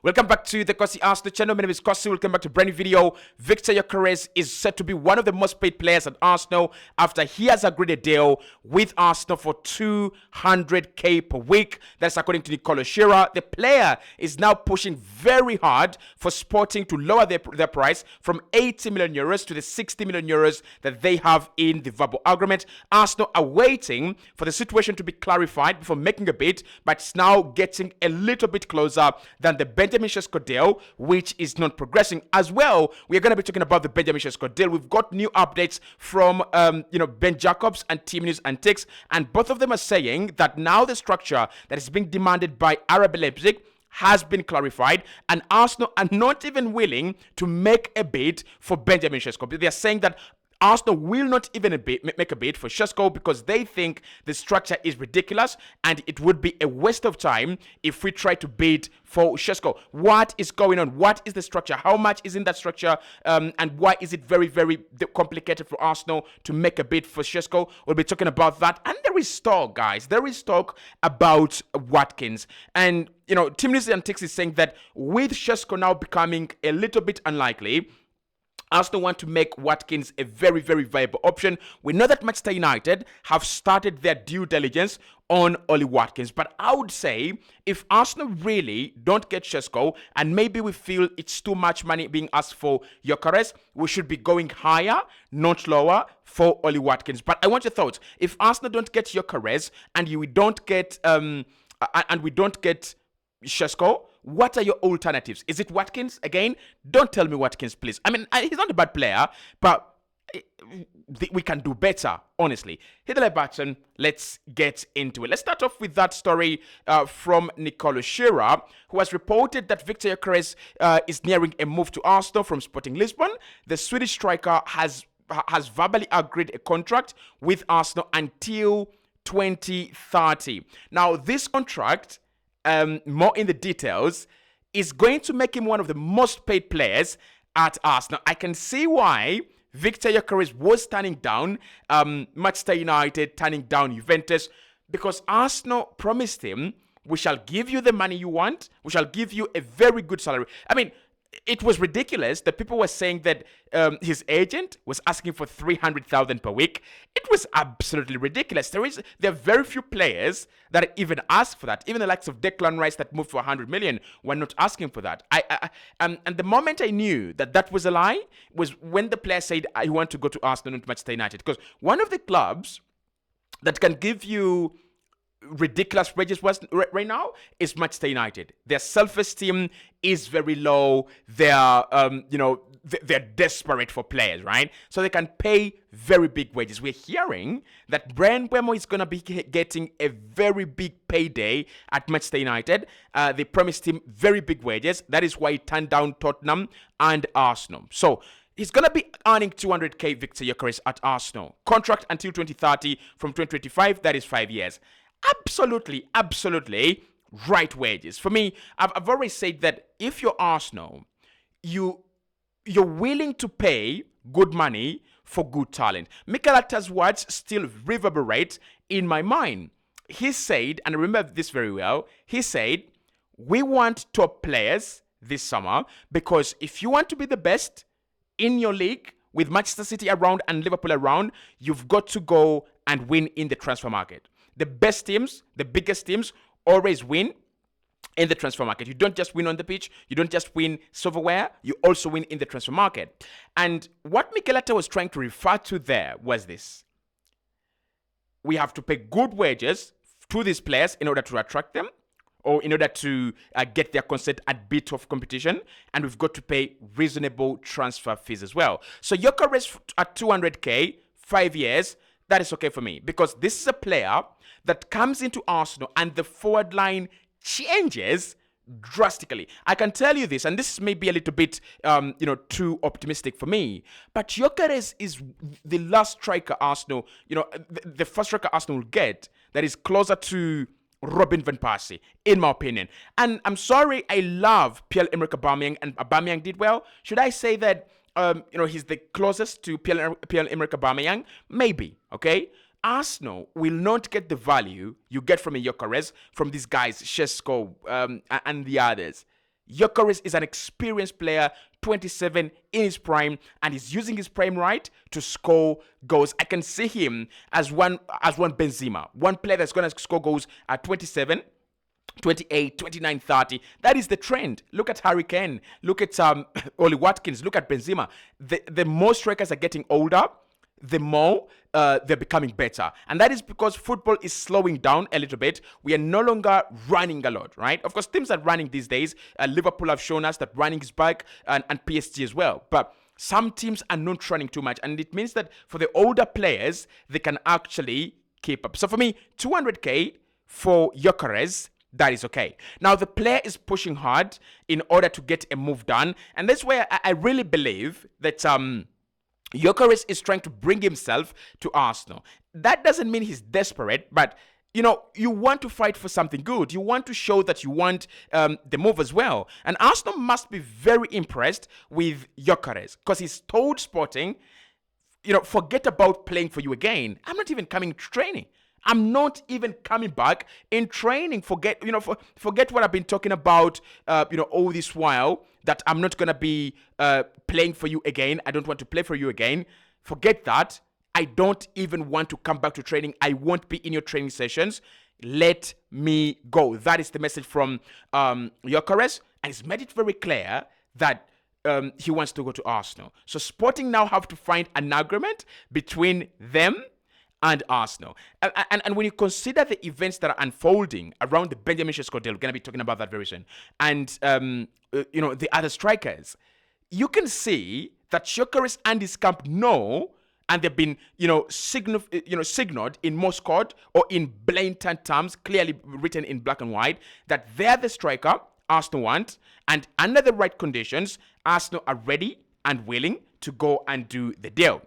Welcome back to the Cossy Arsenal channel. My name is Cossy. Welcome back to a brand new video. Viktor Gyökeres is set to be one of the most paid players at Arsenal after he has agreed a deal with Arsenal for 200k per week. That's according to Gyokerez. The player is now pushing very hard for Sporting to lower their price from 80 million euros to the 60 million euros that they have in the verbal agreement. Arsenal are waiting for the situation to be clarified before making a bid, but it's now getting a little bit closer than the Benjamin Sesko deal, which is not progressing as well. We are going to be talking about the Benjamin Sesko deal. We've got new updates from Ben Jacobs and Team News Antics, and both of them are saying that now the structure that is being demanded by RB Leipzig has been clarified, and Arsenal are not even willing to make a bid for Benjamin Sesko. They are saying that Arsenal will not even make a bid for Sesko because they think the structure is ridiculous and it would be a waste of time if we try to bid for Sesko. What is going on? What is the structure? How much is in that structure? And why is it very, very complicated for Arsenal to make a bid for Sesko? We'll be talking about that. And there is talk, guys. There is talk about Watkins. And, Team News Antics is saying that with Sesko now becoming a little bit unlikely, Arsenal want to make Watkins a very, very viable option. We know that Manchester United have started their due diligence on Oli Watkins. But I would say if Arsenal really don't get Sesko and maybe we feel it's too much money being asked for Gyökeres, we should be going higher, not lower, for Oli Watkins. But I want your thoughts. If Arsenal don't get Gyökeres and we don't get Sesko, what are your alternatives? Is it Watkins again? Don't tell me Watkins, please. I mean, he's not a bad player, but we can do better, honestly. Hit the like button. Let's get into it. Let's start off with that story from Gyokerez, who has reported that Viktor Gyokerez is nearing a move to Arsenal from Sporting Lisbon. The Swedish striker has verbally agreed a contract with Arsenal until 2030. Now, this contract, more in the details, is going to make him one of the most paid players at Arsenal. I can see why Viktor Gyökeres was turning down Manchester United, turning down Juventus, because Arsenal promised him, we shall give you the money you want, we shall give you a very good salary. I mean, it was ridiculous that people were saying that his agent was asking for 300,000 per week. It was absolutely ridiculous. There are very few players that even ask for that. Even the likes of Declan Rice that moved for 100 million were not asking for that. And the moment I knew that that was a lie was when the player said, I want to go to Arsenal, not Manchester United. Because one of the clubs that can give you ridiculous wages right now is Manchester United. Their self-esteem is very low. They're desperate for players, right? So they can pay very big wages. We're hearing that Brian Mbeumo is going to be getting a very big payday at Manchester United. They promised him very big wages. That is why he turned down Tottenham and Arsenal. So he's going to be earning 200k Viktor Gyökeres at Arsenal. Contract until 2030 from 2025. That is 5 years. Absolutely right wages. For me, I've always said that if you're Arsenal, you're willing to pay good money for good talent. Mikel Arteta's words still reverberate in my mind. He said, and I remember this very well, he said, we want top players this summer because if you want to be the best in your league with Manchester City around and Liverpool around, you've got to go and win in the transfer market. The best teams, the biggest teams, always win in the transfer market. You don't just win on the pitch. You don't just win silverware. You also win in the transfer market. And what Mikel Arteta was trying to refer to there was this. We have to pay good wages to these players in order to attract them or in order to get their consent at bit of competition. And we've got to pay reasonable transfer fees as well. So Gyökeres at 200k, 5 years, that is okay for me because this is a player that comes into Arsenal and the forward line changes drastically. I can tell you this, and this may be a little bit, too optimistic for me, but Gyökeres is the last striker Arsenal, the first striker Arsenal will get that is closer to Robin van Persie, in my opinion. And I'm sorry, I love Pierre-Emerick Aubameyang, and Aubameyang did well. Should I say that he's the closest to Pierre-Emerick Aubameyang? Maybe, okay? Arsenal will not get the value you get from a Gyökeres from these guys, Sesko and the others. Gyökeres is an experienced player, 27 in his prime, and he's using his prime right to score goals. I can see him as one Benzema, one player that's going to score goals at 27, 28, 29, 30. That is the trend. Look at Harry Kane. Look at Oli Watkins. Look at Benzema. The more strikers are getting older, the more they're becoming better. And that is because football is slowing down a little bit. We are no longer running a lot, right? Of course, teams are running these days. Liverpool have shown us that running is back, and PSG as well. But some teams are not running too much. And it means that for the older players, they can actually keep up. So for me, 200k for Gyökeres, that is okay. Now, the player is pushing hard in order to get a move done. And that's where I really believe that Gyökeres is trying to bring himself to Arsenal. That doesn't mean he's desperate, but you want to fight for something good. You want to show that you want the move as well. And Arsenal must be very impressed with Gyökeres because he's told Sporting, forget about playing for you again. I'm not even coming to training. I'm not even coming back in training. Forget what I've been talking about, all this while, that I'm not going to be playing for you again. I don't want to play for you again. Forget that. I don't even want to come back to training. I won't be in your training sessions. Let me go. That is the message from Gyökeres. And he's made it very clear that he wants to go to Arsenal. So Sporting now have to find an agreement between them and Arsenal. And when you consider the events that are unfolding around the Benjamin Sesko deal, we're going to be talking about that very soon, and the other strikers, you can see that Gyökeres and his camp know, and they've been signaled in Moscow or in blatant terms, clearly written in black and white, that they're the striker Arsenal want, and under the right conditions, Arsenal are ready and willing to go and do the deal.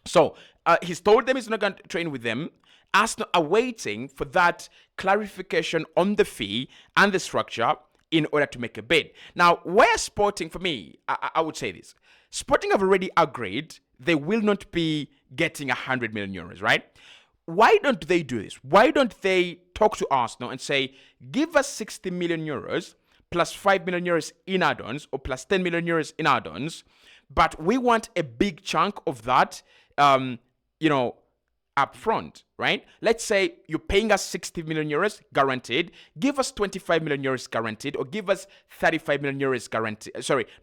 So he's told them he's not going to train with them. Arsenal are waiting for that clarification on the fee and the structure in order to make a bid. Now, where Sporting, for me, I would say this. Sporting have already agreed they will not be getting 100 million euros, right? Why don't they do this? Why don't they talk to Arsenal and say, give us 60 million euros plus 5 million euros in add-ons or plus 10 million euros in add-ons, but we want a big chunk of that up front, right? Let's say you're paying us 60 million euros guaranteed, give us 25 million euros guaranteed, or give us 35 million euros guaranteed,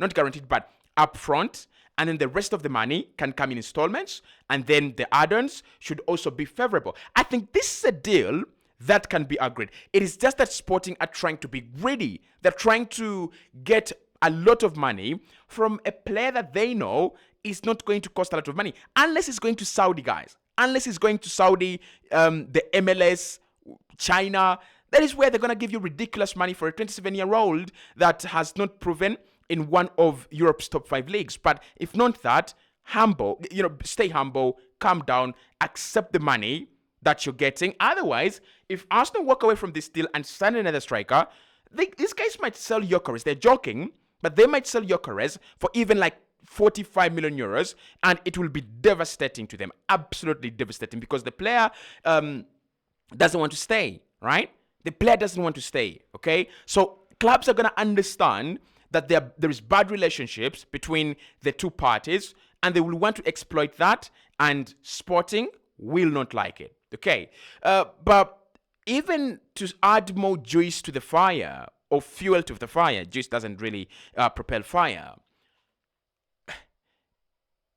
not guaranteed, but up front, and then the rest of the money can come in installments, and then the add-ons should also be favorable. I think this is a deal that can be agreed. It is just that Sporting are trying to be greedy. They're trying to get a lot of money from a player that they know is not going to cost a lot of money, unless it's going to Saudi, guys. Unless it's going to Saudi, the MLS, China. That is where they're going to give you ridiculous money for a 27-year-old that has not proven in one of Europe's top 5 leagues. But if not that, stay humble, calm down, accept the money that you're getting. Otherwise, if Arsenal walk away from this deal and sign another striker, these guys might sell Gyökeres. They're joking, but they might sell Gyökeres for even like 45 million euros, and it will be devastating to them. Absolutely devastating, because the player doesn't want to stay, right? The player doesn't want to stay, okay? So clubs are going to understand that there is bad relationships between the two parties, and they will want to exploit that, and Sporting will not like it, okay? But even to add more juice to the fire, or fuel to the fire, juice doesn't really propel fire.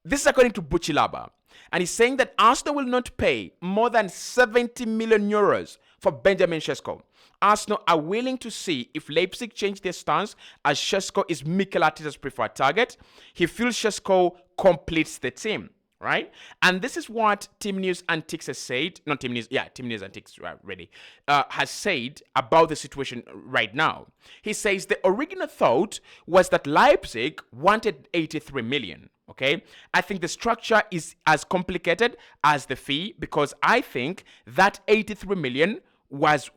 This is according to Buchilaba, and he's saying that Arsenal will not pay more than 70 million euros for Benjamin Sesko. Arsenal are willing to see if Leipzig change their stance, as Sesko is Mikel Arteta's preferred target. He feels Sesko completes the team, right? And this is what Team News Antiques has said. Not Team News, Team News Antiques, really, has said about the situation right now. He says the original thought was that Leipzig wanted 83 million. Okay, I think the structure is as complicated as the fee, because I think that 83 million was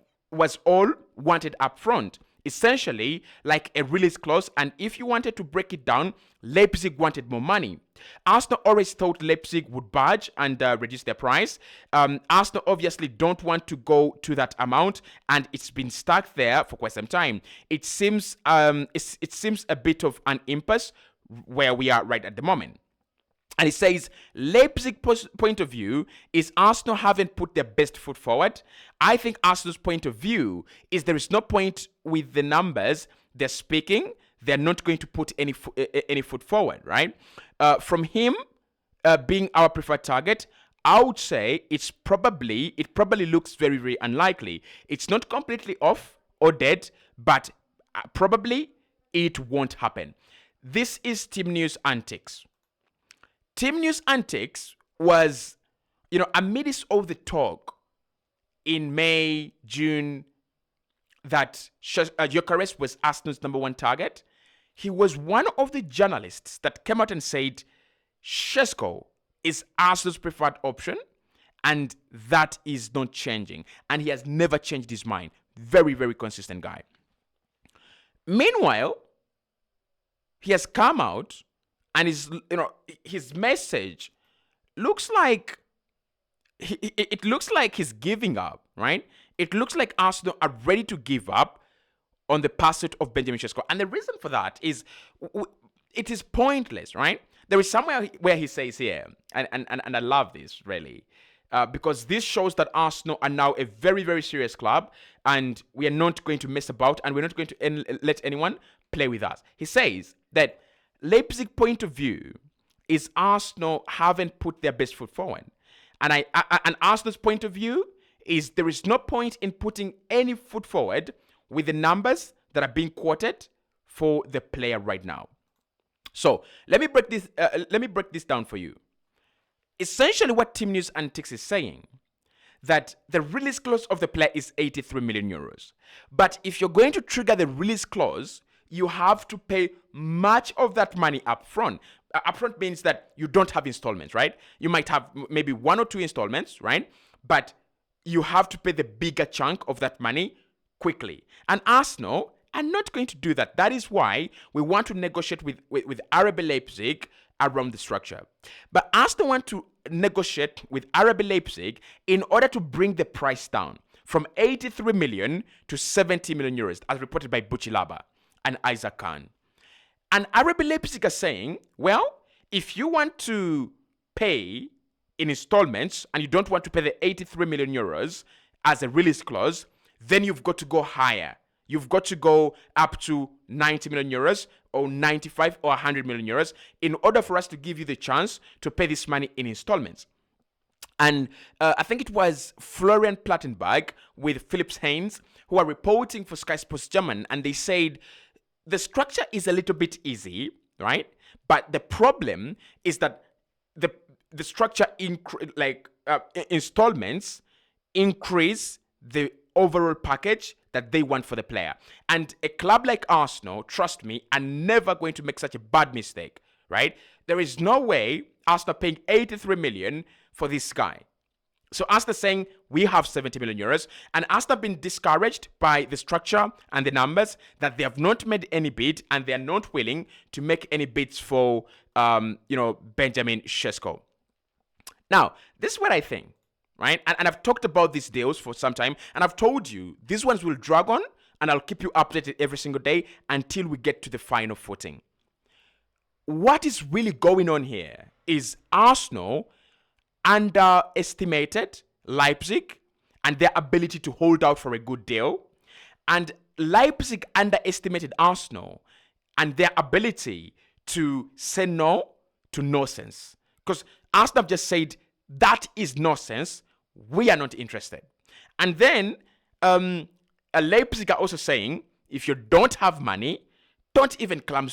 all wanted up front. essentially like a release clause. And if you wanted to break it down, Leipzig wanted more money. Arsenal always thought Leipzig would budge and reduce their price. Arsenal obviously don't want to go to that amount, and it's been stuck there for quite some time. It seems it seems a bit of an impasse where we are right at the moment. And it says, Leipzig's point of view is Arsenal haven't put their best foot forward. I think Arsenal's point of view is there is no point with the numbers they're speaking. They're not going to put any foot forward, right? From him being our preferred target, I would say it probably looks very, very unlikely. It's not completely off or dead, but probably it won't happen. This is Team News Antics. Team News Antics was, amidst all the talk in May, June, that Gyökeres was Arsenal's number one target. He was one of the journalists that came out and said, Sesko is Arsenal's preferred option, and that is not changing. And he has never changed his mind. Very, very consistent guy. Meanwhile, he has come out and his message looks like it looks like he's giving up, right? It looks like Arsenal are ready to give up on the pursuit of Benjamin Sesko. And the reason for that is it is pointless, right? There is somewhere where he says here, and I love this really, because this shows that Arsenal are now a very, very serious club, and we are not going to mess about, and we're not going to let anyone play with us. He says that Leipzig's point of view is Arsenal haven't put their best foot forward. And and Arsenal's point of view is there is no point in putting any foot forward with the numbers that are being quoted for the player right now. So let me break this down for you. Essentially, what Team News Antics is saying, that the release clause of the player is 83 million euros. But if you're going to trigger the release clause, you have to pay much of that money up front. Upfront means that you don't have installments, right? You might have maybe 1 or 2 installments, right? But you have to pay the bigger chunk of that money quickly. And Arsenal are not going to do that. That is why we want to negotiate with RB Leipzig around the structure. But Arsenal want to negotiate with RB Leipzig in order to bring the price down from 83 million to 70 million euros, as reported by Buchilaba and Isaac Khan. And RB Leipzig are saying, well, if you want to pay in installments and you don't want to pay the 83 million euros as a release clause, then you've got to go higher. You've got to go up to 90 million euros or 95 or 100 million euros in order for us to give you the chance to pay this money in installments. And I think it was Florian Plattenberg with Philips Haynes who are reporting for Sky Sports German, and they said the structure is a little bit easy, right? But the problem is that the structure installments increase the overall package that they want for the player. And a club like Arsenal, trust me, are never going to make such a bad mistake, right? There is no way Arsenal paying 83 million for this guy. So Arsenal saying we have 70 million euros, and Arsenal have been discouraged by the structure and the numbers that they have not made any bid, and they are not willing to make any bids for Benjamin Sesko. Now, this is what I think, right? And I've talked about these deals for some time, and I've told you these ones will drag on, and I'll keep you updated every single day until we get to the final footing. What is really going on here is Arsenal underestimated Leipzig and their ability to hold out for a good deal, and Leipzig underestimated Arsenal and their ability to say no to nonsense. Because Arsenal have just said, that is nonsense, we are not interested. And then Leipzig are also saying, if you don't have money, don't even come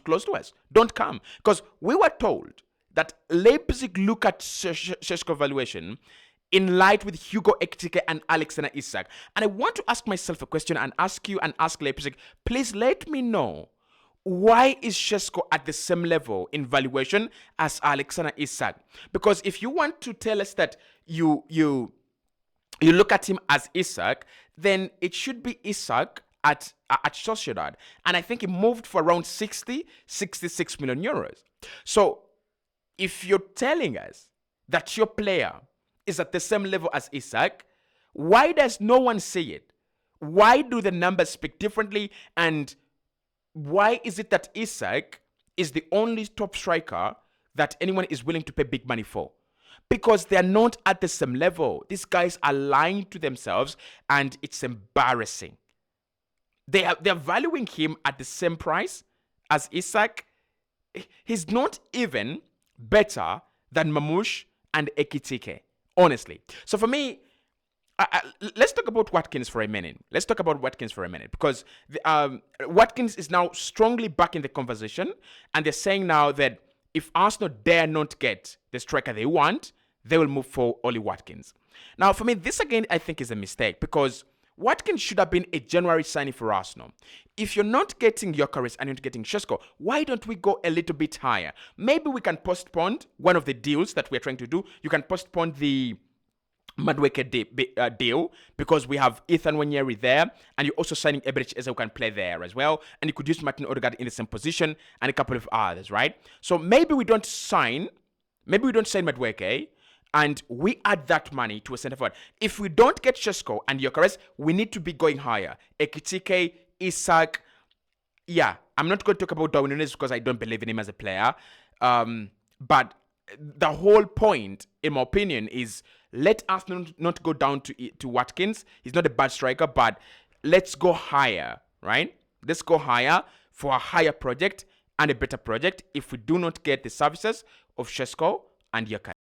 close to us. Don't come. Because we were told that Leipzig look at Sesko valuation in light with Hugo Ekitike and Alexander Isak. And I want to ask myself a question and ask you and ask Leipzig, please let me know, why is Sesko at the same level in valuation as Alexander Isak? Because if you want to tell us that you look at him as Isak, then it should be Isak at Sociedad, and I think he moved for around 66 million euros. So if you're telling us that your player is at the same level as Isak, why does no one see it? Why do the numbers speak differently? And why is it that Isak is the only top striker that anyone is willing to pay big money for? Because they're not at the same level. These guys are lying to themselves, and it's embarrassing. They're valuing him at the same price as Isak. He's not even better than Mamouche and Ekitike, honestly. So for me, let's talk about Watkins for a minute. Because Watkins is now strongly back in the conversation, and they're saying now that if Arsenal dare not get the striker they want, they will move for Oli Watkins. Now, for me, this again, I think is a mistake, because Watkins should have been a January signing for Arsenal. If you're not getting Gyökeres and you're not getting Sesko, why don't we go a little bit higher? Maybe we can postpone one of the deals that we're trying to do. You can postpone the Madueke deal, because we have Ethan Wanyeri there, and you're also signing Eberich Eze, who can play there as well, and you could use Martin Odegaard in the same position, and a couple of others, right? So maybe we don't sign Madueke, and we add that money to a centre forward. If we don't get Sesko and Gyökeres, we need to be going higher. Ekitike, Isak, yeah, I'm not going to talk about Darwin Núñez because I don't believe in him as a player, but the whole point, in my opinion, is let us not go down to Watkins. He's not a bad striker, but let's go higher, right? Let's go higher for a higher project and a better project if we do not get the services of Sesko and Gyökeres.